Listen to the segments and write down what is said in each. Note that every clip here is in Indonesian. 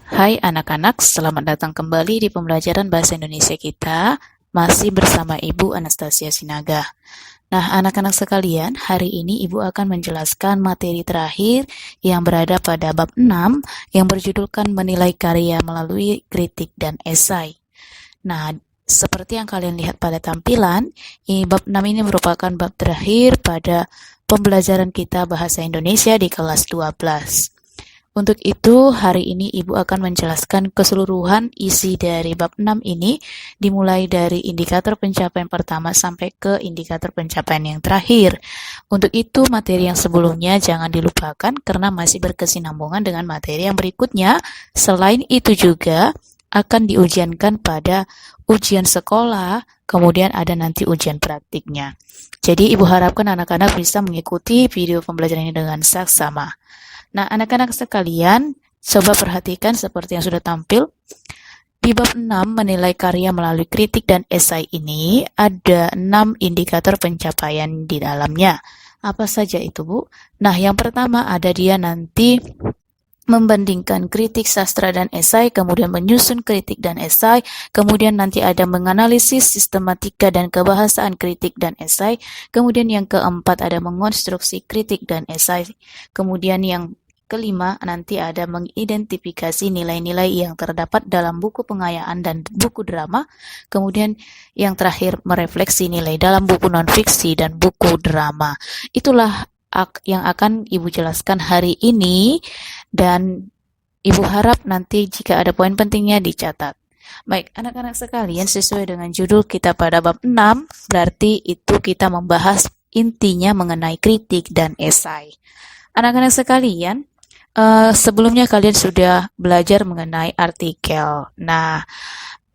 Hai anak-anak, selamat datang kembali di pembelajaran Bahasa Indonesia kita, masih bersama Ibu Anastasia Sinaga. Nah, anak-anak sekalian, hari ini Ibu akan menjelaskan materi terakhir yang berada pada bab 6 yang berjudulkan menilai karya melalui kritik dan esai. Nah, seperti yang kalian lihat pada tampilan, bab 6 ini merupakan bab terakhir pada pembelajaran kita Bahasa Indonesia di kelas 12. Untuk itu, hari ini Ibu akan menjelaskan keseluruhan isi dari bab 6 ini, dimulai dari indikator pencapaian pertama sampai ke indikator pencapaian yang terakhir. Untuk itu, materi yang sebelumnya jangan dilupakan karena masih berkesinambungan dengan materi yang berikutnya. Selain itu juga akan diujiankan pada ujian sekolah, kemudian ada nanti ujian praktiknya. Jadi, Ibu harapkan anak-anak bisa mengikuti video pembelajaran ini dengan saksama. Nah, anak-anak sekalian, coba perhatikan seperti yang sudah tampil. Di bab 6 menilai karya melalui kritik dan esai ini ada 6 indikator pencapaian di dalamnya. Apa saja itu, Bu? Nah, yang pertama ada dia nanti membandingkan kritik sastra dan esai, kemudian menyusun kritik dan esai, kemudian nanti ada menganalisis sistematika dan kebahasaan kritik dan esai, kemudian yang keempat ada mengonstruksi kritik dan esai, kemudian yang kelima nanti ada mengidentifikasi nilai-nilai yang terdapat dalam buku pengayaan dan buku drama, kemudian yang terakhir merefleksi nilai dalam buku non-fiksi dan buku drama. Itulah yang akan Ibu jelaskan hari ini, dan Ibu harap nanti jika ada poin pentingnya dicatat. Baik, anak-anak sekalian, sesuai dengan judul kita pada bab 6, berarti itu kita membahas intinya mengenai kritik dan esai. Anak-anak sekalian, sebelumnya kalian sudah belajar mengenai artikel. Nah,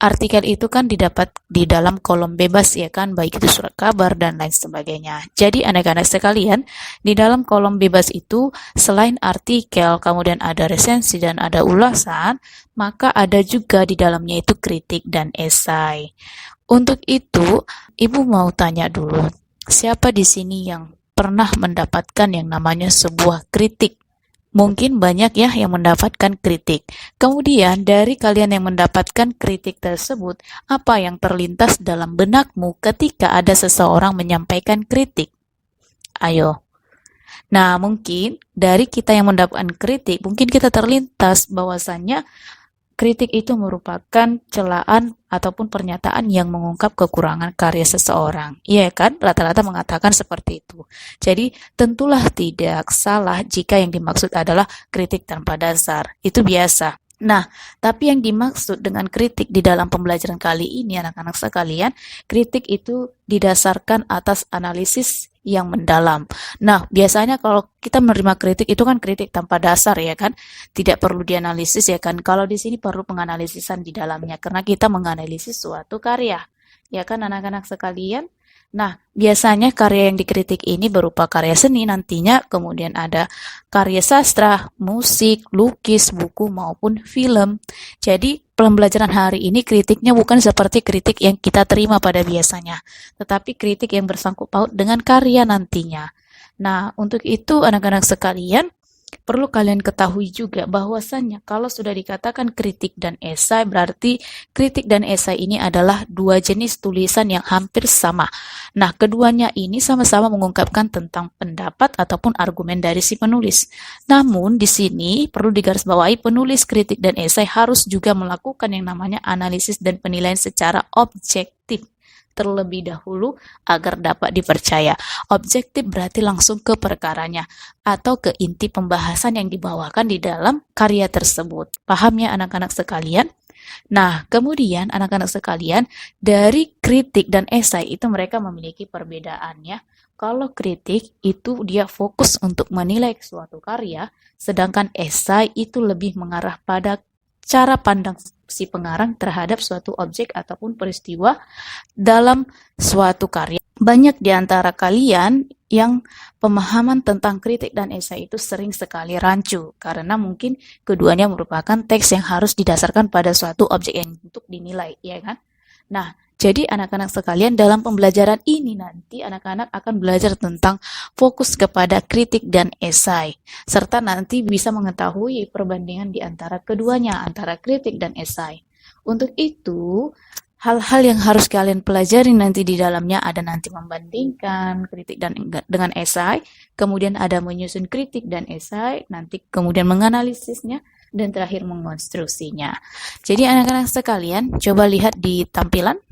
artikel itu kan didapat di dalam kolom bebas ya kan, baik itu surat kabar dan lain sebagainya. Jadi anak-anak sekalian, di dalam kolom bebas itu selain artikel, kemudian ada resensi dan ada ulasan, maka ada juga di dalamnya itu kritik dan esai. Untuk itu, Ibu mau tanya dulu, siapa di sini yang pernah mendapatkan yang namanya sebuah kritik? Mungkin banyak ya yang mendapatkan kritik. Kemudian dari kalian yang mendapatkan kritik tersebut, apa yang terlintas dalam benakmu ketika ada seseorang menyampaikan kritik? Ayo. Nah, mungkin dari kita yang mendapatkan kritik, mungkin kita terlintas bahwasannya kritik itu merupakan celaan ataupun pernyataan yang mengungkap kekurangan karya seseorang. Iya kan? Rata-rata mengatakan seperti itu. Jadi, tentulah tidak salah jika yang dimaksud adalah kritik tanpa dasar. Itu biasa. Nah, tapi yang dimaksud dengan kritik di dalam pembelajaran kali ini, anak-anak sekalian, kritik itu didasarkan atas analisis yang mendalam. Nah, biasanya kalau kita menerima kritik itu kan kritik tanpa dasar ya kan, tidak perlu dianalisis ya kan. Kalau di sini perlu penganalisisan di dalamnya karena kita menganalisis suatu karya, ya kan anak-anak sekalian. Nah, biasanya karya yang dikritik ini berupa karya seni nantinya, kemudian ada karya sastra, musik, lukis, buku, maupun film. Jadi, pembelajaran hari ini kritiknya bukan seperti kritik yang kita terima pada biasanya, tetapi kritik yang bersangkut paut dengan karya nantinya. Nah, untuk itu anak-anak sekalian, perlu kalian ketahui juga bahwasannya kalau sudah dikatakan kritik dan esai, berarti kritik dan esai ini adalah dua jenis tulisan yang hampir sama. Nah, keduanya ini sama-sama mengungkapkan tentang pendapat ataupun argumen dari si penulis. Namun, di sini perlu digarisbawahi penulis kritik dan esai harus juga melakukan yang namanya analisis dan penilaian secara objektif terlebih dahulu agar dapat dipercaya. Objektif berarti langsung ke perkaranya atau ke inti pembahasan yang dibawakan di dalam karya tersebut. Paham ya anak-anak sekalian? Nah, kemudian anak-anak sekalian, dari kritik dan esai itu mereka memiliki perbedaannya. Kalau kritik itu dia fokus untuk menilai suatu karya, sedangkan esai itu lebih mengarah pada cara pandang si pengarang terhadap suatu objek ataupun peristiwa dalam suatu karya. Banyak di antara kalian yang pemahaman tentang kritik dan esai itu sering sekali rancu, karena mungkin keduanya merupakan teks yang harus didasarkan pada suatu objek yang untuk dinilai, ya kan? Nah, jadi anak-anak sekalian dalam pembelajaran ini nanti anak-anak akan belajar tentang fokus kepada kritik dan esai, serta nanti bisa mengetahui perbandingan di antara keduanya, antara kritik dan esai. Untuk itu, hal-hal yang harus kalian pelajari nanti di dalamnya ada nanti membandingkan kritik dan dengan esai, kemudian ada menyusun kritik dan esai, nanti kemudian menganalisisnya, dan terakhir mengonstruksinya. Jadi anak-anak sekalian, coba lihat di tampilan.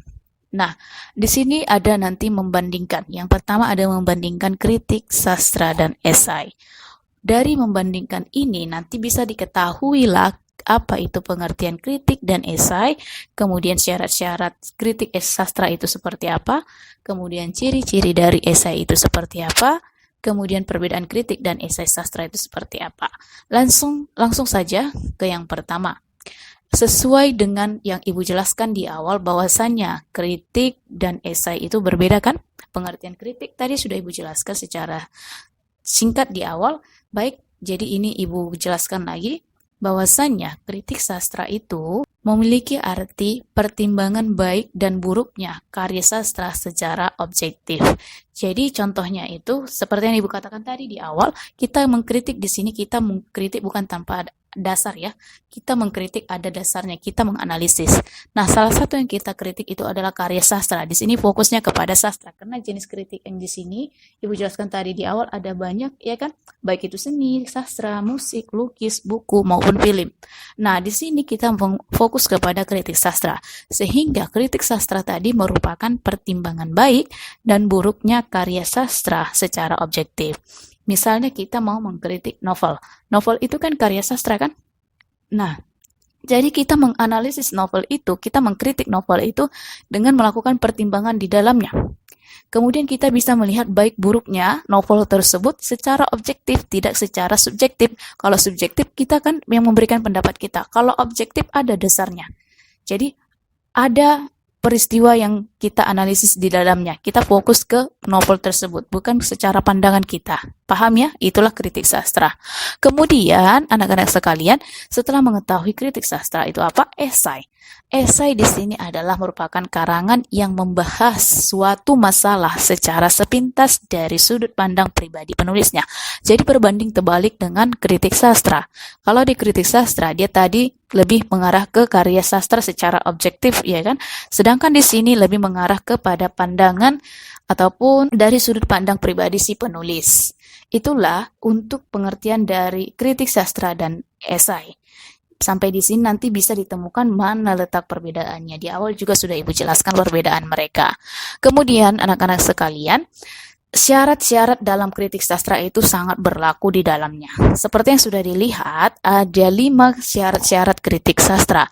Nah, di sini ada nanti membandingkan. Yang pertama ada membandingkan kritik, sastra, dan esai. Dari membandingkan ini nanti bisa diketahui lah apa itu pengertian kritik dan esai, kemudian syarat-syarat kritik sastra itu seperti apa, kemudian ciri-ciri dari esai itu seperti apa, kemudian perbedaan kritik dan esai sastra itu seperti apa. Langsung saja ke yang pertama. Sesuai dengan yang Ibu jelaskan di awal bahwasannya kritik dan esai itu berbeda kan? Pengertian kritik tadi sudah Ibu jelaskan secara singkat di awal. Baik, jadi ini Ibu jelaskan lagi bahwasannya kritik sastra itu memiliki arti pertimbangan baik dan buruknya karya sastra secara objektif. Jadi contohnya itu seperti yang Ibu katakan tadi di awal, kita mengkritik di sini kita mengkritik bukan tanpa dasar ya. Kita mengkritik ada dasarnya, kita menganalisis. Nah, salah satu yang kita kritik itu adalah karya sastra. Di sini fokusnya kepada sastra karena jenis kritik yang di sini Ibu jelaskan tadi di awal ada banyak ya kan? Baik itu seni, sastra, musik, lukis, buku maupun film. Nah, di sini kita fokus kepada kritik sastra. Sehingga kritik sastra tadi merupakan pertimbangan baik dan buruknya karya sastra secara objektif. Misalnya kita mau mengkritik novel. Novel itu kan karya sastra kan? Nah, jadi kita menganalisis novel itu, kita mengkritik novel itu dengan melakukan pertimbangan di dalamnya. Kemudian kita bisa melihat baik buruknya novel tersebut secara objektif, tidak secara subjektif. Kalau subjektif kita kan yang memberikan pendapat kita. Kalau objektif ada dasarnya. Jadi ada peristiwa yang kita analisis di dalamnya. Kita fokus ke novel tersebut, bukan secara pandangan kita. Paham ya? Itulah kritik sastra. Kemudian, anak-anak sekalian, setelah mengetahui kritik sastra itu apa? Esai. Esai di sini adalah merupakan karangan yang membahas suatu masalah secara sepintas dari sudut pandang pribadi penulisnya. Jadi berbanding terbalik dengan kritik sastra. Kalau di kritik sastra, dia tadi lebih mengarah ke karya sastra secara objektif, ya kan? Sedangkan di sini lebih mengarah kepada pandangan ataupun dari sudut pandang pribadi si penulis. Itulah untuk pengertian dari kritik sastra dan esai. Sampai di sini nanti bisa ditemukan mana letak perbedaannya. Di awal juga sudah Ibu jelaskan perbedaan mereka. Kemudian anak-anak sekalian, syarat-syarat dalam kritik sastra itu sangat berlaku di dalamnya. Seperti yang sudah dilihat, ada 5 syarat-syarat kritik sastra.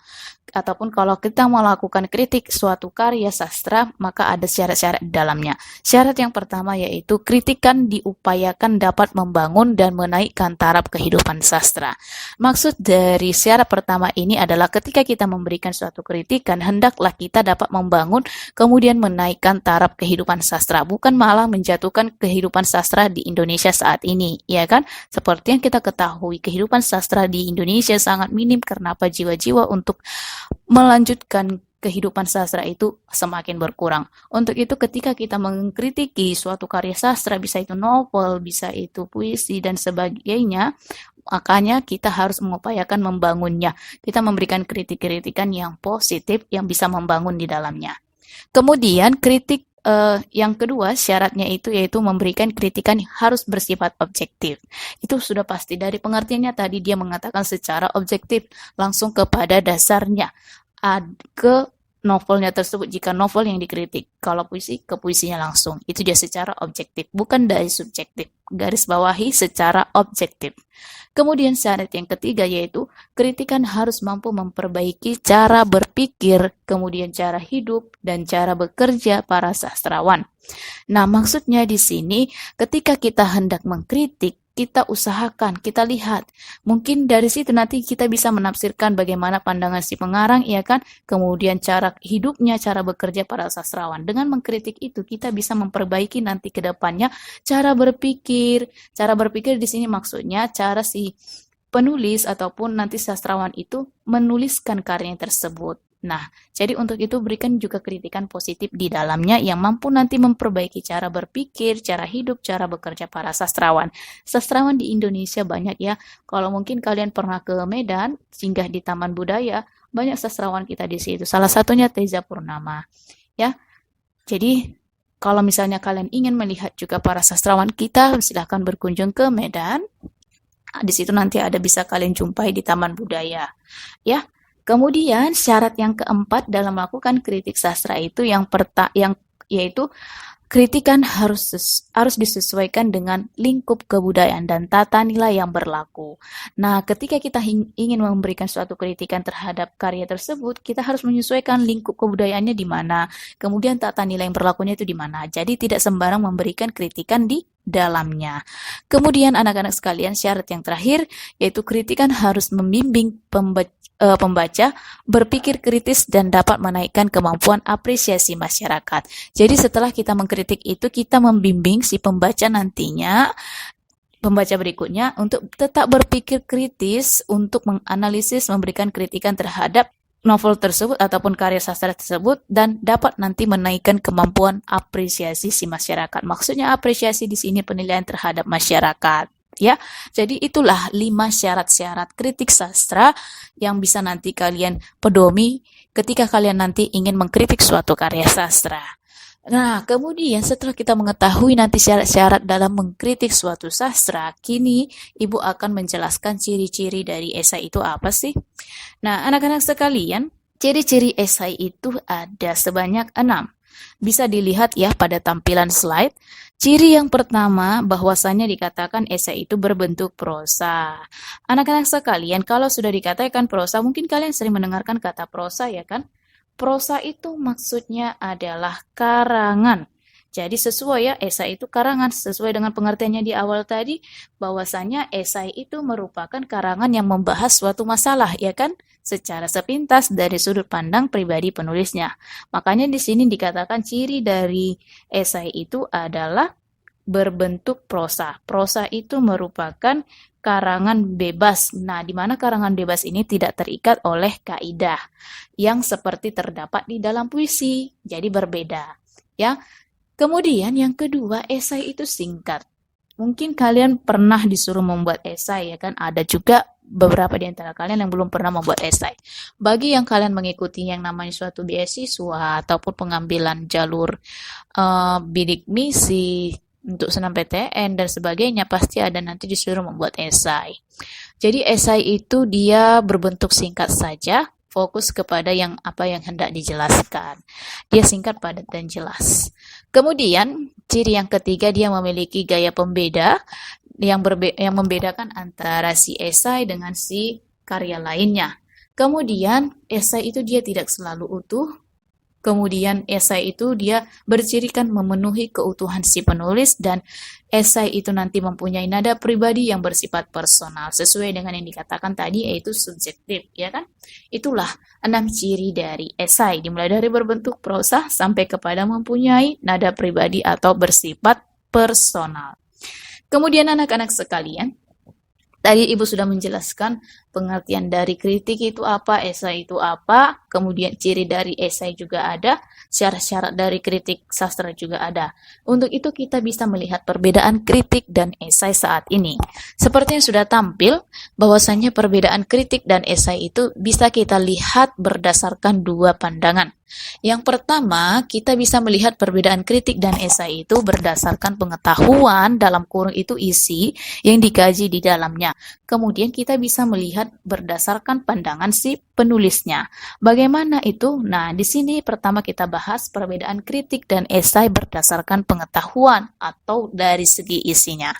Ataupun kalau kita melakukan kritik suatu karya sastra, maka ada syarat-syarat di dalamnya. Syarat yang pertama yaitu kritikan diupayakan dapat membangun dan menaikkan taraf kehidupan sastra. Maksud dari syarat pertama ini adalah ketika kita memberikan suatu kritikan, hendaklah kita dapat membangun kemudian menaikkan taraf kehidupan sastra, bukan malah menjatuhkan kehidupan sastra di Indonesia saat ini, ya kan? Seperti yang kita ketahui, kehidupan sastra di Indonesia sangat minim karena jiwa-jiwa untuk melanjutkan kehidupan sastra itu semakin berkurang. Untuk itu ketika kita mengkritiki suatu karya sastra, bisa itu novel, bisa itu puisi dan sebagainya, makanya kita harus mengupayakan membangunnya. Kita memberikan kritik-kritikan yang positif yang bisa membangun di dalamnya. Kemudian kritik yang kedua syaratnya itu yaitu memberikan kritikan yang harus bersifat objektif. Itu sudah pasti dari pengertiannya tadi dia mengatakan secara objektif langsung kepada dasarnya ke novelnya tersebut jika novel yang dikritik. Kalau puisi ke puisinya langsung. Itu dia secara objektif, bukan dari subjektif. Garis bawahi secara objektif. Kemudian syarat yang ketiga yaitu kritikan harus mampu memperbaiki cara berpikir, kemudian cara hidup dan cara bekerja para sastrawan. Nah, maksudnya di sini ketika kita hendak mengkritik, kita usahakan, kita lihat. Mungkin dari situ nanti kita bisa menafsirkan bagaimana pandangan si pengarang, ya kan? Kemudian cara hidupnya, cara bekerja para sastrawan. Dengan mengkritik itu kita bisa memperbaiki nanti ke depannya cara berpikir. Cara berpikir di sini maksudnya cara si penulis ataupun nanti sastrawan itu menuliskan karyanya tersebut. Nah, jadi untuk itu berikan juga kritikan positif di dalamnya yang mampu nanti memperbaiki cara berpikir, cara hidup, cara bekerja para sastrawan. Sastrawan di Indonesia banyak ya. Kalau mungkin kalian pernah ke Medan, singgah di Taman Budaya, banyak sastrawan kita di situ. Salah satunya Teza Purnama. Ya, jadi kalau misalnya kalian ingin melihat juga para sastrawan kita, silahkan berkunjung ke Medan. Di situ nanti ada bisa kalian jumpai di Taman Budaya. Ya. Kemudian syarat yang keempat dalam melakukan kritik sastra itu yang yaitu kritikan harus disesuaikan dengan lingkup kebudayaan dan tata nilai yang berlaku. Nah, ketika kita ingin memberikan suatu kritikan terhadap karya tersebut, kita harus menyesuaikan lingkup kebudayaannya di mana, kemudian tata nilai yang berlakunya itu di mana. Jadi tidak sembarang memberikan kritikan di dalamnya. Kemudian anak-anak sekalian, syarat yang terakhir yaitu kritikan harus membimbing pembaca berpikir kritis dan dapat menaikkan kemampuan apresiasi masyarakat. Jadi setelah kita mengkritik itu, kita membimbing si pembaca nantinya, pembaca berikutnya untuk tetap berpikir kritis untuk menganalisis, memberikan kritikan terhadap novel tersebut ataupun karya sastra tersebut dan dapat nanti menaikkan kemampuan apresiasi si masyarakat. Maksudnya apresiasi di sini penilaian terhadap masyarakat. Ya, jadi itulah 5 syarat-syarat kritik sastra yang bisa nanti kalian pedomi ketika kalian nanti ingin mengkritik suatu karya sastra. Nah, kemudian setelah kita mengetahui nanti syarat-syarat dalam mengkritik suatu sastra, kini Ibu akan menjelaskan ciri-ciri dari esai itu apa sih? Nah, anak-anak sekalian, ciri-ciri esai itu ada sebanyak 6. Bisa dilihat ya pada tampilan slide. Ciri yang pertama, bahwasannya dikatakan esai itu berbentuk prosa. Anak-anak sekalian, kalau sudah dikatakan prosa, mungkin kalian sering mendengarkan kata prosa ya kan? Prosa itu maksudnya adalah karangan. Jadi sesuai ya, esai itu karangan. Sesuai dengan pengertiannya di awal tadi, bahwasanya esai itu merupakan karangan yang membahas suatu masalah, ya kan? Secara sepintas dari sudut pandang pribadi penulisnya. Makanya di sini dikatakan ciri dari esai itu adalah berbentuk prosa. Prosa itu merupakan karangan bebas. Nah, di mana karangan bebas ini tidak terikat oleh kaidah yang seperti terdapat di dalam puisi. Jadi berbeda, ya. Kemudian yang kedua, esai itu singkat. Mungkin kalian pernah disuruh membuat esai ya kan? Ada juga beberapa di antara kalian yang belum pernah membuat esai. Bagi yang kalian mengikuti yang namanya suatu beasiswa ataupun pengambilan jalur bidik misi untuk senam PTN dan sebagainya, pasti ada nanti disuruh membuat esai. Jadi esai itu dia berbentuk singkat saja, fokus kepada apa yang hendak dijelaskan. Dia singkat, padat, dan jelas. Kemudian, ciri yang ketiga, dia memiliki gaya pembeda yang membedakan antara si esai dengan si karya lainnya. Kemudian, esai itu dia tidak selalu utuh. Kemudian esai itu dia bercirikan memenuhi keutuhan si penulis dan esai itu nanti mempunyai nada pribadi yang bersifat personal sesuai dengan yang dikatakan tadi yaitu subjektif, ya kan? Itulah 6 ciri dari esai, dimulai dari berbentuk prosa sampai kepada mempunyai nada pribadi atau bersifat personal. Kemudian anak-anak sekalian, tadi Ibu sudah menjelaskan pengertian dari kritik itu apa, esai itu apa, kemudian ciri dari esai juga ada, syarat-syarat dari kritik sastra juga ada. Untuk itu kita bisa melihat perbedaan kritik dan esai saat ini. Seperti yang sudah tampil, bahwasannya perbedaan kritik dan esai itu bisa kita lihat berdasarkan 2 pandangan. Yang pertama, kita bisa melihat perbedaan kritik dan esai itu berdasarkan pengetahuan dalam kurung itu isi yang dikaji di dalamnya. Kemudian kita bisa melihat berdasarkan pandangan si penulisnya. Bagaimana itu? Nah, di sini pertama kita bahas perbedaan kritik dan esai berdasarkan pengetahuan atau dari segi isinya.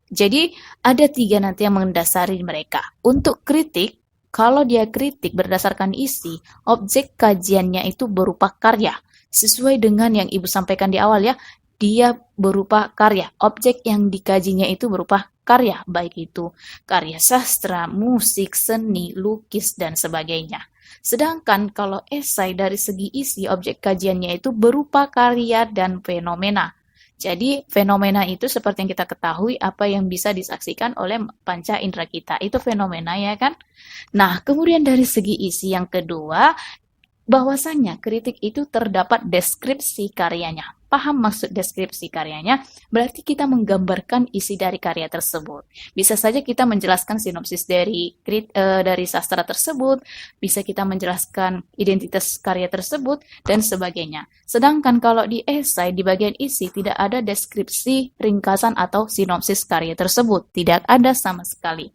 Jadi, ada 3 nanti yang mendasari mereka. Untuk kritik, kalau dia kritik berdasarkan isi, objek kajiannya itu berupa karya. Sesuai dengan yang Ibu sampaikan di awal ya, dia berupa karya. Objek yang dikajinya itu berupa karya, baik itu karya sastra, musik, seni, lukis, dan sebagainya. Sedangkan kalau esai dari segi isi, objek kajiannya itu berupa karya dan fenomena. Jadi fenomena itu seperti yang kita ketahui apa yang bisa disaksikan oleh panca indera kita. Itu fenomena ya kan? Nah, kemudian dari segi isi yang kedua, bahwasanya kritik itu terdapat deskripsi karyanya. Paham maksud deskripsi karyanya? Berarti kita menggambarkan isi dari karya tersebut. Bisa saja kita menjelaskan sinopsis dari sastra tersebut, bisa kita menjelaskan identitas karya tersebut, dan sebagainya. Sedangkan kalau di esai, di bagian isi, tidak ada deskripsi, ringkasan, atau sinopsis karya tersebut. Tidak ada sama sekali.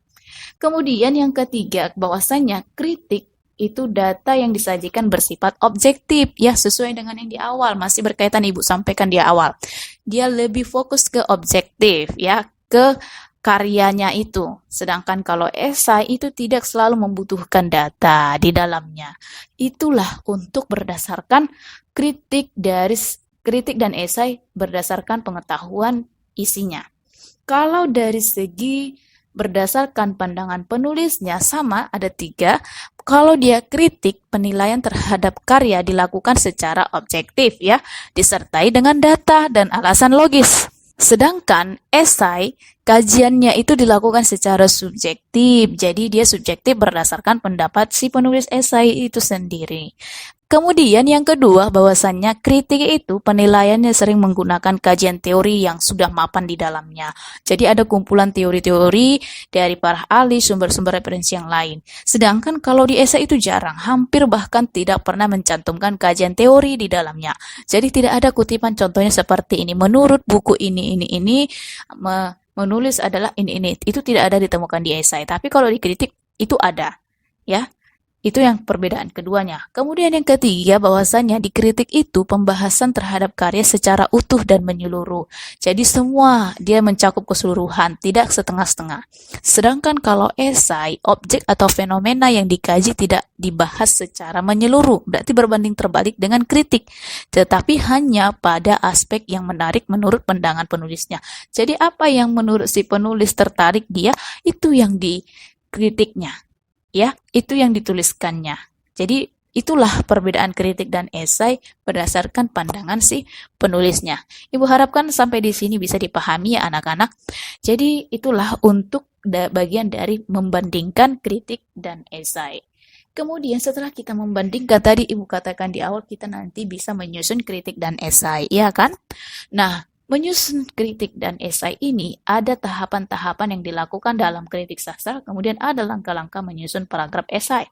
Kemudian yang ketiga, bahwasanya kritik itu data yang disajikan bersifat objektif, ya sesuai dengan yang di awal, masih berkaitan Ibu sampaikan di awal. Dia lebih fokus ke objektif, ya, ke karyanya itu. Sedangkan kalau esai itu tidak selalu membutuhkan data di dalamnya. Itulah untuk berdasarkan kritik dan esai berdasarkan pengetahuan isinya. Kalau dari segi berdasarkan pandangan penulisnya sama, ada 3. Kalau dia kritik, penilaian terhadap karya dilakukan secara objektif, ya, disertai dengan data dan alasan logis. Sedangkan esai, kajiannya itu dilakukan secara subjektif, jadi dia subjektif berdasarkan pendapat si penulis esai itu sendiri. Kemudian yang kedua, bahwasannya kritik itu penilaiannya sering menggunakan kajian teori yang sudah mapan di dalamnya. Jadi ada kumpulan teori-teori dari para ahli, sumber-sumber referensi yang lain. Sedangkan kalau di esai itu jarang, hampir bahkan tidak pernah mencantumkan kajian teori di dalamnya. Jadi tidak ada kutipan contohnya seperti ini. Menurut buku ini, menulis adalah ini. Itu tidak ada ditemukan di esai. Tapi kalau dikritik itu ada, ya. Itu yang perbedaan keduanya. Kemudian yang ketiga, bahwasannya dikritik itu pembahasan terhadap karya secara utuh dan menyeluruh. Jadi semua dia mencakup keseluruhan, tidak setengah-setengah. Sedangkan kalau esai, objek atau fenomena yang dikaji tidak dibahas secara menyeluruh, berarti berbanding terbalik dengan kritik. Tetapi hanya pada aspek yang menarik menurut pandangan penulisnya. Jadi apa yang menurut si penulis tertarik dia, itu yang dikritiknya. Ya, itu yang dituliskannya. Jadi itulah perbedaan kritik dan esai berdasarkan pandangan si penulisnya. Ibu harapkan sampai di sini bisa dipahami ya anak-anak. Jadi itulah untuk bagian dari membandingkan kritik dan esai. Kemudian setelah kita membandingkan, tadi Ibu katakan di awal, kita nanti bisa menyusun kritik dan esai, ya kan? Nah, menyusun kritik dan esai ini ada tahapan-tahapan yang dilakukan dalam kritik sastra, kemudian ada langkah-langkah menyusun paragraf esai.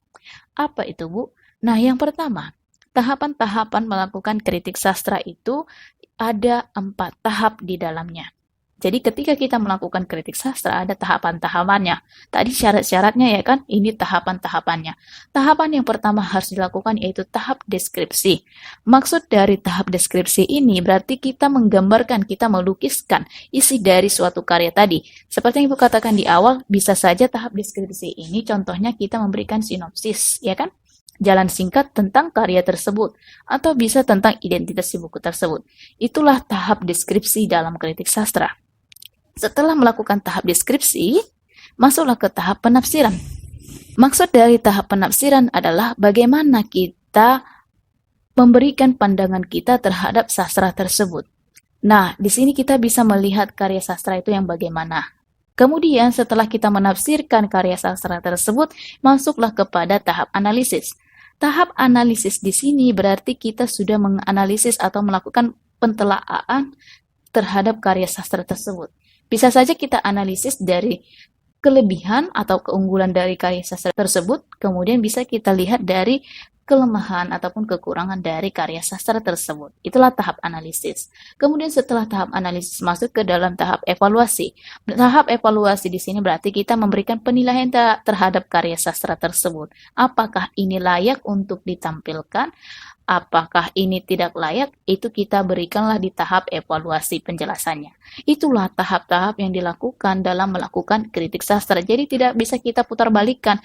Apa itu, Bu? Nah, yang pertama, tahapan-tahapan melakukan kritik sastra itu ada 4 tahap di dalamnya. Jadi ketika kita melakukan kritik sastra ada tahapan-tahapannya. Tadi syarat-syaratnya ya kan, ini tahapan-tahapannya. Tahapan yang pertama harus dilakukan yaitu tahap deskripsi. Maksud dari tahap deskripsi ini berarti kita menggambarkan, kita melukiskan isi dari suatu karya tadi. Seperti yang Ibu katakan di awal, bisa saja tahap deskripsi ini contohnya kita memberikan sinopsis, ya kan? Jalan singkat tentang karya tersebut, atau bisa tentang identitas si buku tersebut. Itulah tahap deskripsi dalam kritik sastra. Setelah melakukan tahap deskripsi, masuklah ke tahap penafsiran. Maksud dari tahap penafsiran adalah bagaimana kita memberikan pandangan kita terhadap sastra tersebut. Nah, di sini kita bisa melihat karya sastra itu yang bagaimana. Kemudian setelah kita menafsirkan karya sastra tersebut, masuklah kepada tahap analisis. Tahap analisis di sini berarti kita sudah menganalisis atau melakukan pentelaahan terhadap karya sastra tersebut. Bisa saja kita analisis dari kelebihan atau keunggulan dari karya sastra tersebut, kemudian bisa kita lihat dari kelemahan ataupun kekurangan dari karya sastra tersebut. Itulah tahap analisis. Kemudian setelah tahap analisis masuk ke dalam tahap evaluasi. Tahap evaluasi di sini berarti kita memberikan penilaian terhadap karya sastra tersebut. Apakah ini layak untuk ditampilkan? Apakah ini tidak layak? Itu kita berikanlah di tahap evaluasi penjelasannya. Itulah tahap-tahap yang dilakukan dalam melakukan kritik sastra. Jadi tidak bisa kita putar balikan.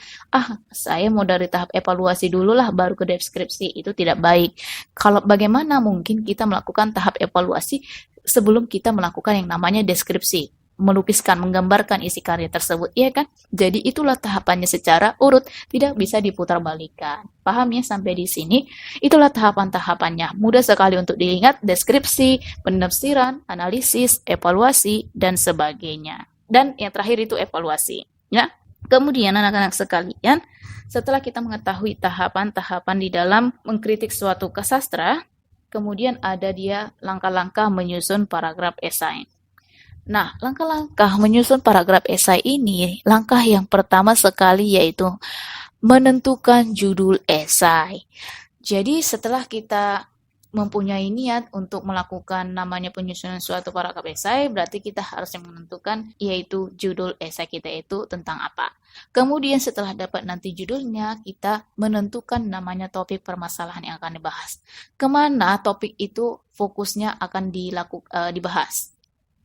Saya mau dari tahap evaluasi dulu lah baru ke deskripsi. Itu tidak baik. Kalau bagaimana mungkin kita melakukan tahap evaluasi sebelum kita melakukan yang namanya deskripsi? Melukiskan, menggambarkan isi karya tersebut, iya kan? Jadi itulah tahapannya secara urut, tidak bisa diputar balikan. Paham ya sampai di sini? Itulah tahapan-tahapannya. Mudah sekali untuk diingat, deskripsi, penafsiran, analisis, evaluasi, dan sebagainya. Dan yang terakhir itu evaluasi, ya. Kemudian anak-anak sekalian, setelah kita mengetahui tahapan-tahapan di dalam mengkritik suatu sastra, kemudian ada dia langkah-langkah menyusun paragraf esai. Nah, langkah-langkah menyusun paragraf esai ini, langkah yang pertama sekali yaitu menentukan judul esai. Jadi setelah kita mempunyai niat untuk melakukan namanya penyusunan suatu paragraf esai, berarti kita harus menentukan yaitu judul esai kita itu tentang apa. Kemudian setelah dapat nanti judulnya, kita menentukan namanya topik permasalahan yang akan dibahas. Kemana topik itu fokusnya akan dibahas.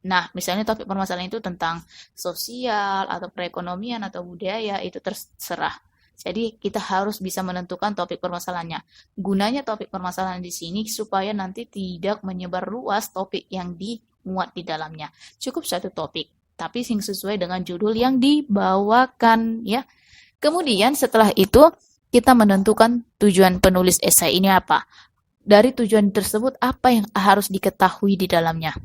Nah, misalnya topik permasalahan itu tentang sosial atau perekonomian atau budaya, itu terserah. Jadi kita harus bisa menentukan topik permasalahannya. Gunanya topik permasalahan di sini supaya nanti tidak menyebar luas topik yang dimuat di dalamnya. Cukup satu topik, tapi yang sesuai dengan judul yang dibawakan ya. Kemudian setelah itu kita menentukan tujuan penulis esai ini apa. Dari tujuan tersebut apa yang harus diketahui di dalamnya.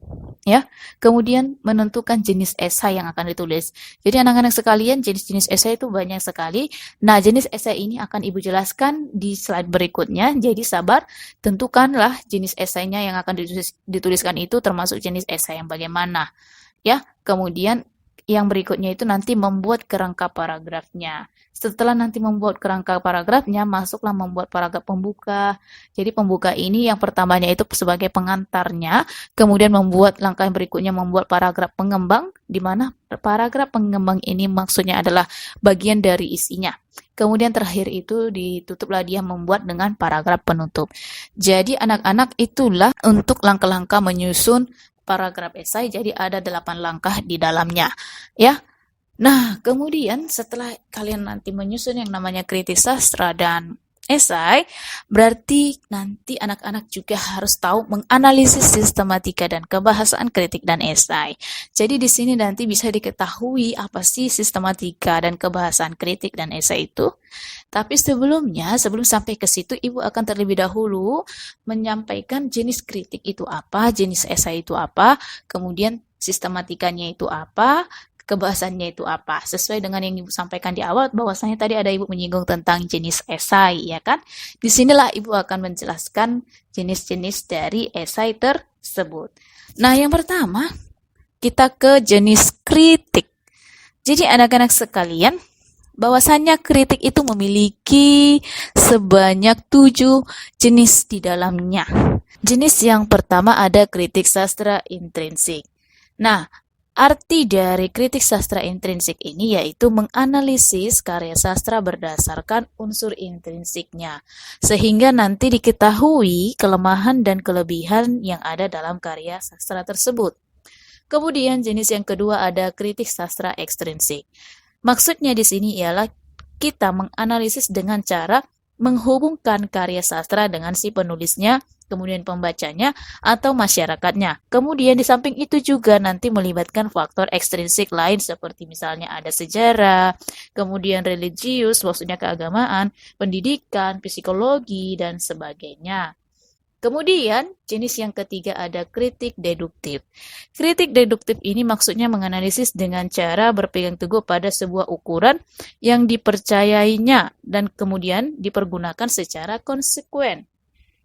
Ya, kemudian menentukan jenis esai yang akan ditulis. Jadi anak-anak sekalian, jenis-jenis esai itu banyak sekali. Nah, jenis esai ini akan Ibu jelaskan di slide berikutnya. Jadi sabar, tentukanlah jenis esainya yang akan dituliskan itu termasuk jenis esai yang bagaimana. Ya, kemudian yang berikutnya itu nanti membuat kerangka paragrafnya. Setelah nanti membuat kerangka paragrafnya, masuklah membuat paragraf pembuka. Jadi pembuka ini yang pertamanya itu sebagai pengantarnya, kemudian membuat langkah yang berikutnya membuat paragraf pengembang, di mana paragraf pengembang ini maksudnya adalah bagian dari isinya. Kemudian terakhir itu ditutuplah dia membuat dengan paragraf penutup. Jadi anak-anak itulah untuk langkah-langkah menyusun paragraf esai, jadi ada 8 langkah di dalamnya. Ya. Nah, kemudian setelah kalian nanti menyusun yang namanya kritik sastra dan esai, berarti nanti anak-anak juga harus tahu menganalisis sistematika dan kebahasaan kritik dan esai. Jadi di sini nanti bisa diketahui apa sih sistematika dan kebahasaan kritik dan esai itu. Tapi sebelumnya, sebelum sampai ke situ, Ibu akan terlebih dahulu menyampaikan jenis kritik itu apa, jenis esai itu apa, kemudian sistematikanya itu apa, kebahasannya itu apa, sesuai dengan yang Ibu sampaikan di awal, bahwasanya tadi ada Ibu menyinggung tentang jenis esai, ya kan? Disinilah Ibu akan menjelaskan jenis-jenis dari esai tersebut. Nah, yang pertama, kita ke jenis kritik. Jadi anak-anak sekalian, bahwasanya kritik itu memiliki sebanyak 7 jenis di dalamnya. Jenis yang pertama ada kritik sastra intrinsik. Nah, arti dari kritik sastra intrinsik ini yaitu menganalisis karya sastra berdasarkan unsur intrinsiknya, sehingga nanti diketahui kelemahan dan kelebihan yang ada dalam karya sastra tersebut. Kemudian jenis yang kedua ada kritik sastra ekstrinsik. Maksudnya di sini ialah kita menganalisis dengan cara menghubungkan karya sastra dengan si penulisnya, kemudian pembacanya, atau masyarakatnya. Kemudian di samping itu juga nanti melibatkan faktor ekstrinsik lain seperti misalnya ada sejarah, kemudian religius, maksudnya keagamaan, pendidikan, psikologi, dan sebagainya. Kemudian, jenis yang ketiga ada kritik deduktif. Kritik deduktif ini maksudnya menganalisis dengan cara berpegang teguh pada sebuah ukuran yang dipercayainya dan kemudian dipergunakan secara konsekuen.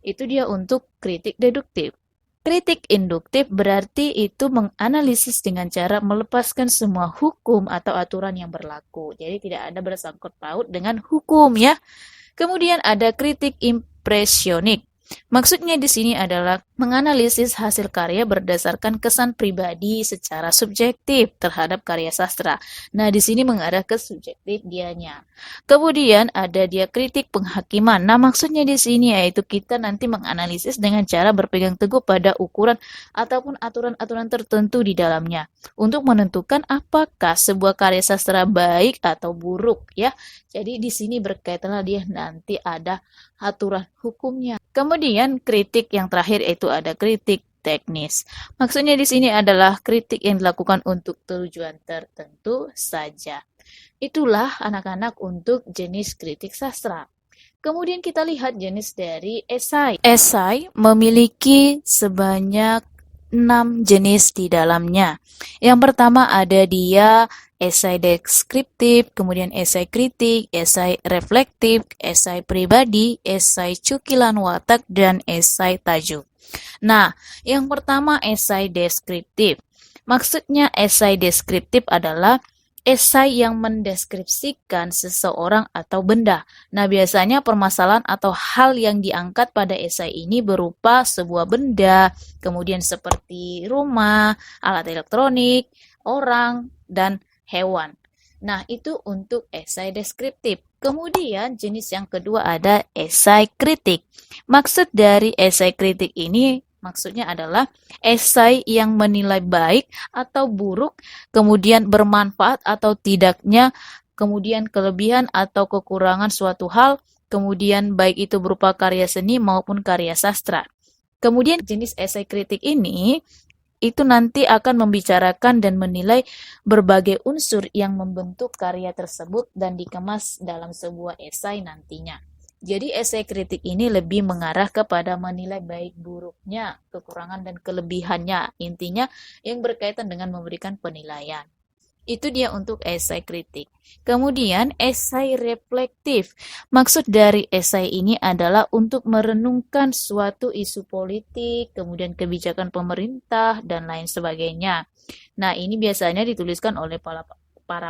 Itu dia untuk kritik deduktif. Kritik induktif berarti itu menganalisis dengan cara melepaskan semua hukum atau aturan yang berlaku. Jadi tidak ada bersangkut paut dengan hukum ya. Kemudian ada kritik impresionik. Maksudnya di sini adalah menganalisis hasil karya berdasarkan kesan pribadi secara subjektif terhadap karya sastra. Nah, di sini mengarah ke subjektif dianya. Kemudian ada dia kritik penghakiman. Nah, maksudnya di sini yaitu kita nanti menganalisis dengan cara berpegang teguh pada ukuran ataupun aturan-aturan tertentu di dalamnya untuk menentukan apakah sebuah karya sastra baik atau buruk ya. Jadi di sini berkaitanlah dia nanti ada aturan hukumnya. Kemudian kritik yang terakhir itu ada kritik teknis. Maksudnya di sini adalah kritik yang dilakukan untuk tujuan tertentu saja. Itulah anak-anak untuk jenis kritik sastra. Kemudian kita lihat jenis dari esai. Esai memiliki sebanyak 6 jenis di dalamnya. Yang pertama ada dia esai deskriptif, kemudian esai kritik, esai reflektif, esai pribadi, esai cukilan watak, dan esai tajuk. Nah, yang pertama esai deskriptif. Maksudnya esai deskriptif adalah esai yang mendeskripsikan seseorang atau benda. Nah, biasanya permasalahan atau hal yang diangkat pada esai ini berupa sebuah benda, kemudian seperti rumah, alat elektronik, orang, dan hewan. Nah, itu untuk esai deskriptif. Kemudian jenis yang kedua ada esai kritik. Maksud dari esai kritik ini maksudnya adalah esai yang menilai baik atau buruk, kemudian bermanfaat atau tidaknya, kemudian kelebihan atau kekurangan suatu hal, kemudian baik itu berupa karya seni maupun karya sastra. Kemudian jenis esai kritik ini itu nanti akan membicarakan dan menilai berbagai unsur yang membentuk karya tersebut dan dikemas dalam sebuah esai nantinya. Jadi esai kritik ini lebih mengarah kepada menilai baik buruknya, kekurangan dan kelebihannya. Intinya yang berkaitan dengan memberikan penilaian. Itu dia untuk esai kritik. Kemudian esai reflektif. Maksud dari esai ini adalah untuk merenungkan suatu isu politik, kemudian kebijakan pemerintah, dan lain sebagainya. Nah, ini biasanya dituliskan oleh para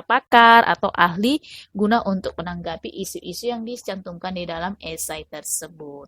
pakar atau ahli guna untuk menanggapi isu-isu yang dicantumkan di dalam esai tersebut.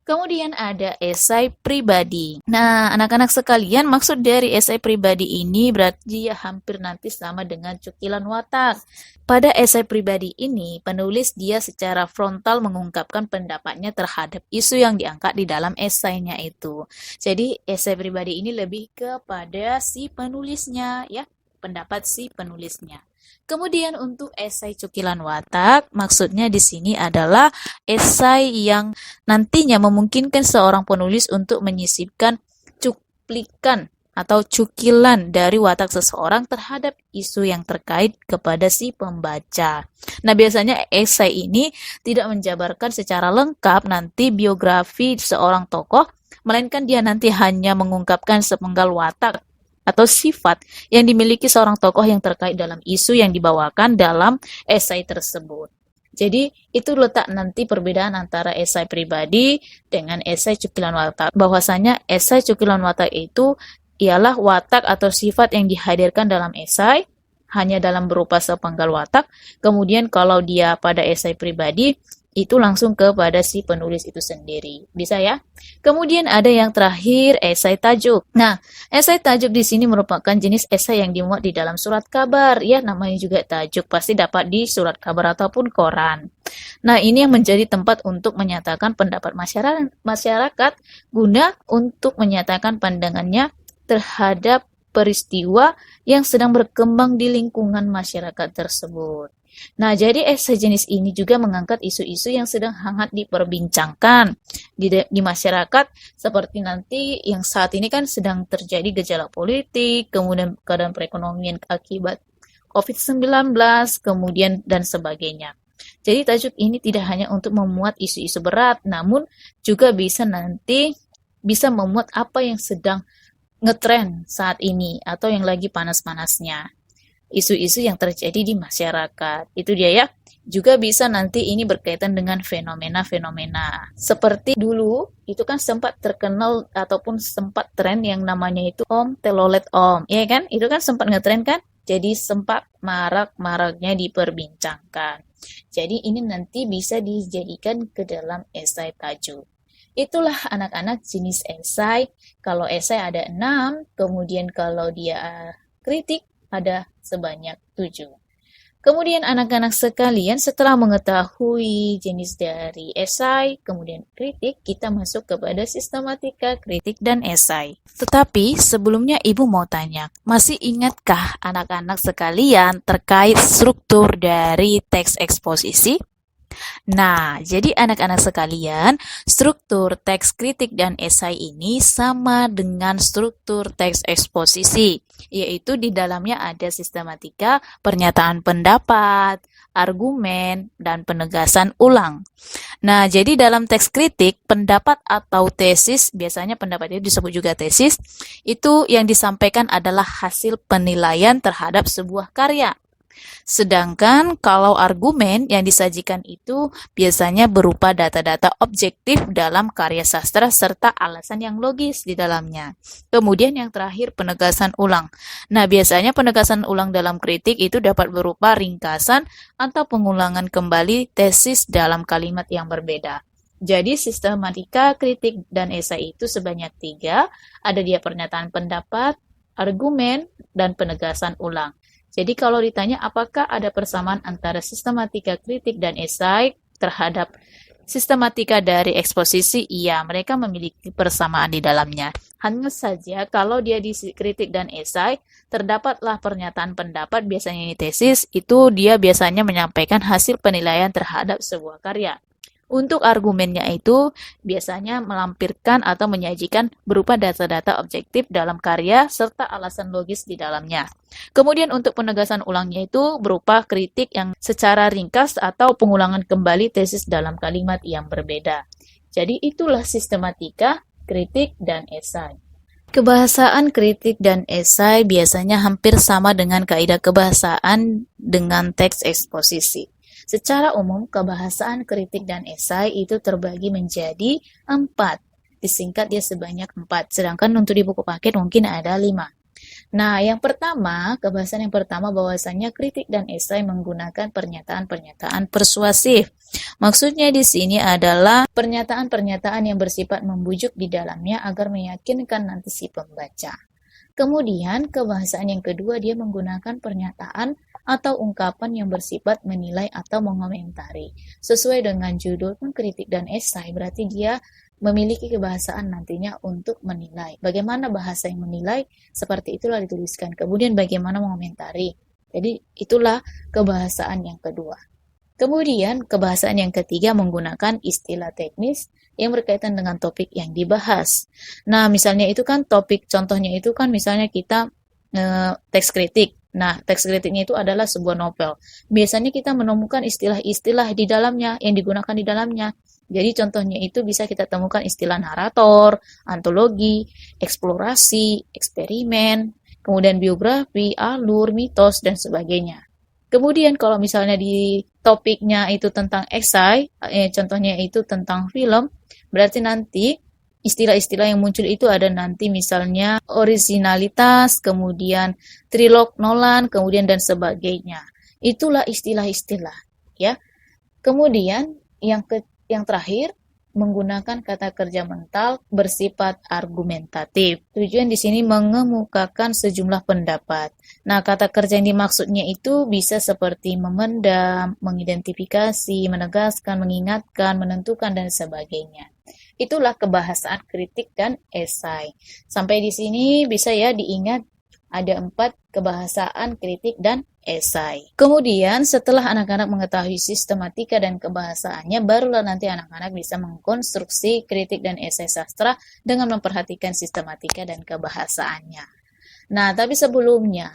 Kemudian ada esai pribadi. Nah, anak-anak sekalian, maksud dari esai pribadi ini berarti ya hampir nanti sama dengan cukilan watak. Pada esai pribadi ini, penulis dia secara frontal mengungkapkan pendapatnya terhadap isu yang diangkat di dalam esainya itu. Jadi, esai pribadi ini lebih kepada si penulisnya, ya, pendapat si penulisnya. Kemudian untuk esai cukilan watak, maksudnya di sini adalah esai yang nantinya memungkinkan seorang penulis untuk menyisipkan cuplikan atau cukilan dari watak seseorang terhadap isu yang terkait kepada si pembaca. Nah, biasanya esai ini tidak menjabarkan secara lengkap nanti biografi seorang tokoh, melainkan dia nanti hanya mengungkapkan sepenggal watak atau sifat yang dimiliki seorang tokoh yang terkait dalam isu yang dibawakan dalam esai tersebut. Jadi, itu letak nanti perbedaan antara esai pribadi dengan esai cukilan watak. Bahwasanya esai cukilan watak itu ialah watak atau sifat yang dihadirkan dalam esai, hanya dalam berupa sepenggal watak. Kemudian kalau dia pada esai pribadi, itu langsung kepada si penulis itu sendiri. Bisa ya? Kemudian ada yang terakhir, esai tajuk. Nah, esai tajuk di sini merupakan jenis esai yang dimuat di dalam surat kabar. Ya, namanya juga tajuk. Pasti dapat di surat kabar ataupun koran. Nah, ini yang menjadi tempat untuk menyatakan pendapat masyarakat guna untuk menyatakan pandangannya terhadap peristiwa yang sedang berkembang di lingkungan masyarakat tersebut. Nah, jadi esai jenis ini juga mengangkat isu-isu yang sedang hangat diperbincangkan di masyarakat, seperti nanti yang saat ini kan sedang terjadi gejala politik, kemudian keadaan perekonomian akibat COVID-19, kemudian dan sebagainya. Jadi tajuk ini tidak hanya untuk memuat isu-isu berat, namun juga bisa nanti bisa memuat apa yang sedang ngetren saat ini atau yang lagi panas-panasnya. Isu-isu yang terjadi di masyarakat. Itu dia ya. Juga bisa nanti ini berkaitan dengan fenomena-fenomena. Seperti dulu, itu kan sempat terkenal ataupun sempat tren yang namanya itu Om Telolet Om. Iya kan? Itu kan sempat ngetren kan? Jadi sempat marak-maraknya diperbincangkan. Jadi ini nanti bisa dijadikan ke dalam esai tajuk. Itulah anak-anak jenis esai. Kalau esai ada 6, kemudian kalau dia kritik ada sebanyak 7. Kemudian anak-anak sekalian, setelah mengetahui jenis dari esai, kemudian kritik, kita masuk kepada sistematika kritik dan esai. Tetapi sebelumnya Ibu mau tanya, masih ingatkah anak-anak sekalian terkait struktur dari teks eksposisi? Nah, jadi anak-anak sekalian, struktur teks kritik dan esai ini sama dengan struktur teks eksposisi, yaitu di dalamnya ada sistematika, pernyataan pendapat, argumen, dan penegasan ulang. Nah, jadi dalam teks kritik, pendapat atau tesis, biasanya pendapat itu disebut juga tesis, itu yang disampaikan adalah hasil penilaian terhadap sebuah karya. Sedangkan kalau argumen yang disajikan itu biasanya berupa data-data objektif dalam karya sastra serta alasan yang logis di dalamnya. Kemudian yang terakhir, penegasan ulang. Nah, biasanya penegasan ulang dalam kritik itu dapat berupa ringkasan atau pengulangan kembali tesis dalam kalimat yang berbeda. Jadi sistematika kritik dan esai itu sebanyak 3, ada dia pernyataan pendapat, argumen, dan penegasan ulang. Jadi kalau ditanya apakah ada persamaan antara sistematika kritik dan esai terhadap sistematika dari eksposisi, iya, mereka memiliki persamaan di dalamnya. Hanya saja kalau dia di kritik dan esai, terdapatlah pernyataan pendapat, biasanya ini tesis, itu dia biasanya menyampaikan hasil penilaian terhadap sebuah karya. Untuk argumennya itu biasanya melampirkan atau menyajikan berupa data-data objektif dalam karya serta alasan logis di dalamnya. Kemudian untuk penegasan ulangnya itu berupa kritik yang secara ringkas atau pengulangan kembali tesis dalam kalimat yang berbeda. Jadi itulah sistematika, kritik, dan esai. Kebahasaan kritik dan esai biasanya hampir sama dengan kaidah kebahasaan dengan teks eksposisi. Secara umum, kebahasaan kritik dan esai itu terbagi menjadi 4. Disingkat dia sebanyak 4, sedangkan untuk di buku paket mungkin ada 5. Nah, yang pertama, kebahasaan yang pertama bahwasanya kritik dan esai menggunakan pernyataan-pernyataan persuasif. Maksudnya di sini adalah pernyataan-pernyataan yang bersifat membujuk di dalamnya agar meyakinkan nanti si pembaca. Kemudian, kebahasaan yang kedua dia menggunakan pernyataan atau ungkapan yang bersifat menilai atau mengomentari. Sesuai dengan judul pun kritik dan esai, berarti dia memiliki kebahasaan nantinya untuk menilai. Bagaimana bahasa yang menilai, seperti itulah dituliskan. Kemudian bagaimana mengomentari. Jadi itulah kebahasaan yang kedua. Kemudian kebahasaan yang ketiga menggunakan istilah teknis yang berkaitan dengan topik yang dibahas. Nah, misalnya itu kan topik, contohnya itu kan misalnya kita teks kritik. Nah, teks kritiknya itu adalah sebuah novel. Biasanya kita menemukan istilah-istilah di dalamnya, yang digunakan di dalamnya. Jadi contohnya itu bisa kita temukan istilah narator, antologi, eksplorasi, eksperimen, kemudian biografi, alur, mitos, dan sebagainya. Kemudian kalau misalnya di topiknya itu tentang esai, contohnya itu tentang film, berarti nanti istilah-istilah yang muncul itu ada nanti misalnya originalitas, kemudian trilog Nolan, kemudian dan sebagainya. Itulah istilah-istilah, ya. Kemudian yang terakhir menggunakan kata kerja mental bersifat argumentatif. Tujuan di sini mengemukakan sejumlah pendapat. Nah, kata kerja yang dimaksudnya itu bisa seperti memendam, mengidentifikasi, menegaskan, mengingatkan, menentukan, dan sebagainya. Itulah kebahasaan kritik dan esai. Sampai di sini bisa ya diingat ada 4 kebahasaan kritik dan esai. Kemudian setelah anak-anak mengetahui sistematika dan kebahasaannya, barulah nanti anak-anak bisa mengkonstruksi kritik dan esai sastra dengan memperhatikan sistematika dan kebahasaannya. Nah, tapi sebelumnya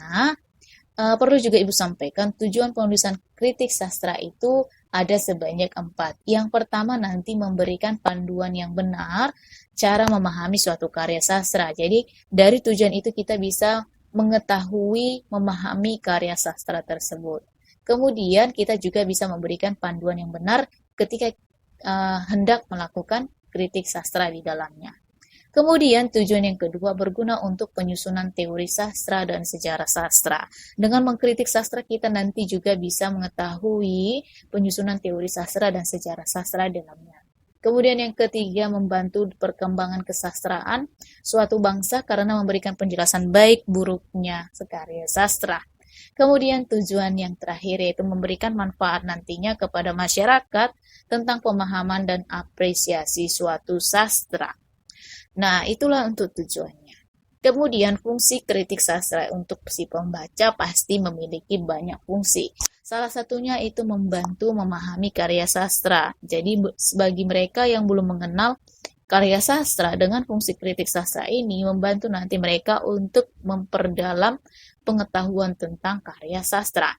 perlu juga Ibu sampaikan tujuan penulisan kritik sastra itu ada sebanyak 4. Yang pertama nanti memberikan panduan yang benar cara memahami suatu karya sastra. Jadi dari tujuan itu kita bisa mengetahui, memahami karya sastra tersebut. Kemudian kita juga bisa memberikan panduan yang benar ketika hendak melakukan kritik sastra di dalamnya. Kemudian tujuan yang kedua berguna untuk penyusunan teori sastra dan sejarah sastra. Dengan mengkritik sastra kita nanti juga bisa mengetahui penyusunan teori sastra dan sejarah sastra dalamnya. Kemudian yang ketiga membantu perkembangan kesastraan suatu bangsa karena memberikan penjelasan baik buruknya sekarya sastra. Kemudian tujuan yang terakhir yaitu memberikan manfaat nantinya kepada masyarakat tentang pemahaman dan apresiasi suatu sastra. Nah, itulah untuk tujuannya. Kemudian fungsi kritik sastra untuk si pembaca pasti memiliki banyak fungsi. Salah satunya itu membantu memahami karya sastra. Jadi bagi mereka yang belum mengenal karya sastra, dengan fungsi kritik sastra ini membantu nanti mereka untuk memperdalam pengetahuan tentang karya sastra.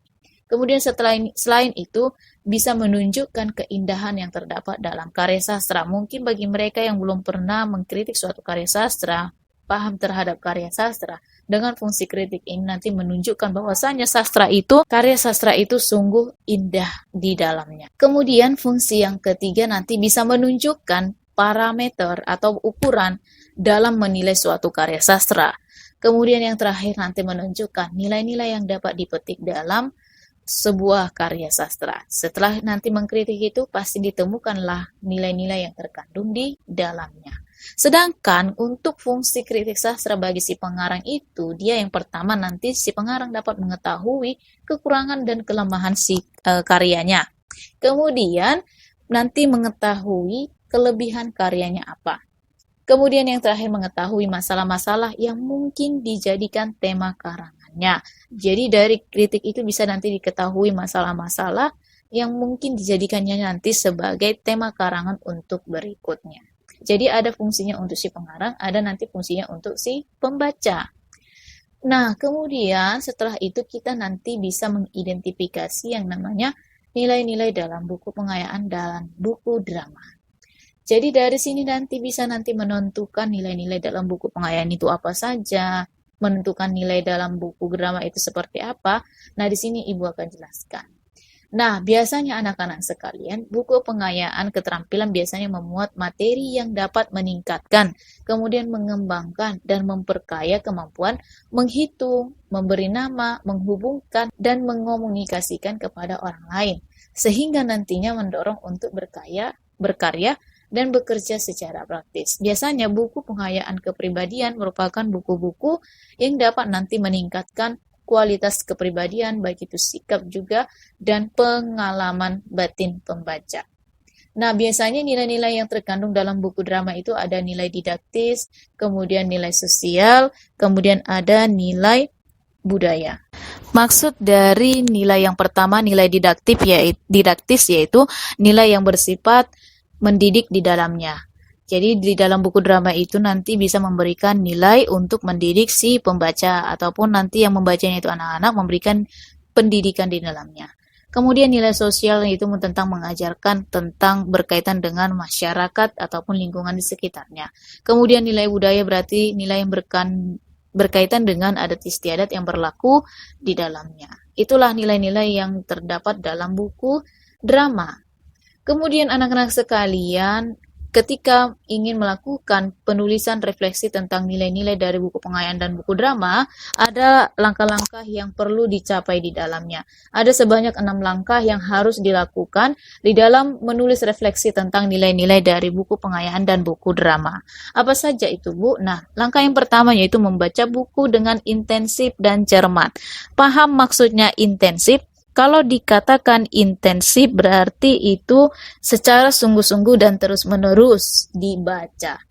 Kemudian selain itu bisa menunjukkan keindahan yang terdapat dalam karya sastra. Mungkin bagi mereka yang belum pernah mengkritik suatu karya sastra, paham terhadap karya sastra, Dengan fungsi kritik ini nanti menunjukkan bahwasanya karya sastra itu sungguh indah di dalamnya. Kemudian fungsi yang ketiga nanti bisa menunjukkan parameter atau ukuran dalam menilai suatu karya sastra. Kemudian yang terakhir nanti menunjukkan nilai-nilai yang dapat dipetik dalam sebuah karya sastra. Setelah nanti mengkritik itu pasti ditemukanlah nilai-nilai yang terkandung di dalamnya. Sedangkan untuk fungsi kritik sastra bagi si pengarang itu, dia yang pertama nanti si pengarang dapat mengetahui kekurangan dan kelemahan si karyanya. Kemudian nanti mengetahui kelebihan karyanya apa. Kemudian yang terakhir mengetahui masalah-masalah yang mungkin dijadikan tema karangannya. Jadi dari kritik itu bisa nanti diketahui masalah-masalah yang mungkin dijadikannya nanti sebagai tema karangan untuk berikutnya. Jadi ada fungsinya untuk si pengarang, ada nanti fungsinya untuk si pembaca. Nah, kemudian setelah itu kita nanti bisa mengidentifikasi yang namanya nilai-nilai dalam buku pengayaan dalam buku drama. Jadi dari sini nanti bisa menentukan nilai-nilai dalam buku pengayaan itu apa saja, menentukan nilai dalam buku drama itu seperti apa. Nah, di sini Ibu akan jelaskan. Nah, biasanya anak-anak sekalian, buku pengayaan keterampilan biasanya memuat materi yang dapat meningkatkan, kemudian mengembangkan dan memperkaya kemampuan menghitung, memberi nama, menghubungkan, dan mengomunikasikan kepada orang lain, sehingga nantinya mendorong untuk berkarya, dan bekerja secara praktis. Biasanya buku pengayaan kepribadian merupakan buku-buku yang dapat nanti meningkatkan kualitas kepribadian, baik itu sikap juga, dan pengalaman batin pembaca. Nah, biasanya nilai-nilai yang terkandung dalam buku drama itu ada nilai didaktis, kemudian nilai sosial, kemudian ada nilai budaya. Maksud dari nilai yang pertama, nilai didaktis yaitu nilai yang bersifat mendidik di dalamnya. Jadi di dalam buku drama itu nanti bisa memberikan nilai untuk mendidik si pembaca ataupun nanti yang membacanya itu anak-anak, memberikan pendidikan di dalamnya. Kemudian nilai sosial itu tentang mengajarkan tentang berkaitan dengan masyarakat ataupun lingkungan di sekitarnya. Kemudian nilai budaya berarti nilai yang berkaitan dengan adat istiadat yang berlaku di dalamnya. Itulah nilai-nilai yang terdapat dalam buku drama. Kemudian anak-anak sekalian, ketika ingin melakukan penulisan refleksi tentang nilai-nilai dari buku pengayaan dan buku drama, ada langkah-langkah yang perlu dicapai di dalamnya. Ada sebanyak 6 langkah yang harus dilakukan di dalam menulis refleksi tentang nilai-nilai dari buku pengayaan dan buku drama. Apa saja itu, Bu? Nah, langkah yang pertama yaitu membaca buku dengan intensif dan cermat. Paham maksudnya intensif? Kalau dikatakan intensif berarti itu secara sungguh-sungguh dan terus-menerus dibaca.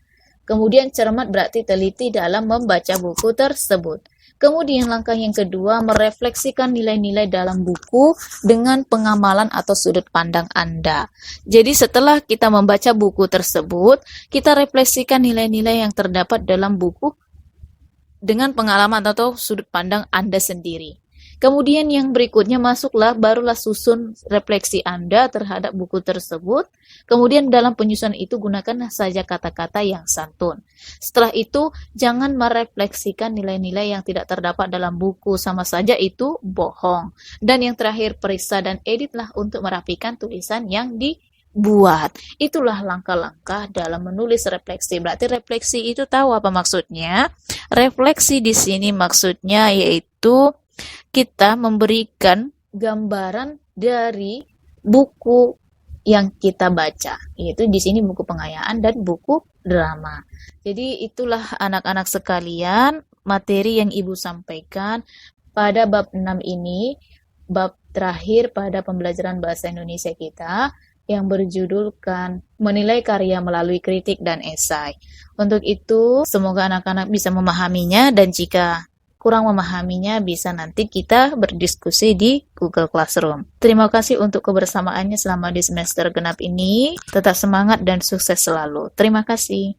Kemudian cermat berarti teliti dalam membaca buku tersebut. Kemudian langkah yang kedua, merefleksikan nilai-nilai dalam buku dengan pengamalan atau sudut pandang Anda. Jadi setelah kita membaca buku tersebut, kita refleksikan nilai-nilai yang terdapat dalam buku dengan pengalaman atau sudut pandang Anda sendiri. Kemudian yang berikutnya barulah susun refleksi Anda terhadap buku tersebut. Kemudian dalam penyusunan itu gunakan saja kata-kata yang santun. Setelah itu jangan merefleksikan nilai-nilai yang tidak terdapat dalam buku, sama saja itu bohong. Dan yang terakhir, periksa dan editlah untuk merapikan tulisan yang dibuat. Itulah langkah-langkah dalam menulis refleksi. Berarti refleksi itu tahu apa maksudnya? Refleksi di sini maksudnya yaitu kita memberikan gambaran dari buku yang kita baca, yaitu di sini buku pengayaan dan buku drama. Jadi itulah anak-anak sekalian materi yang Ibu sampaikan pada bab 6 ini, bab terakhir pada pembelajaran bahasa Indonesia kita yang berjudulkan menilai karya melalui kritik dan esai. Untuk itu, semoga anak-anak bisa memahaminya, dan jika kurang memahaminya bisa nanti kita berdiskusi di Google Classroom. Terima kasih untuk kebersamaannya selama di semester genap ini. Tetap semangat dan sukses selalu. Terima kasih.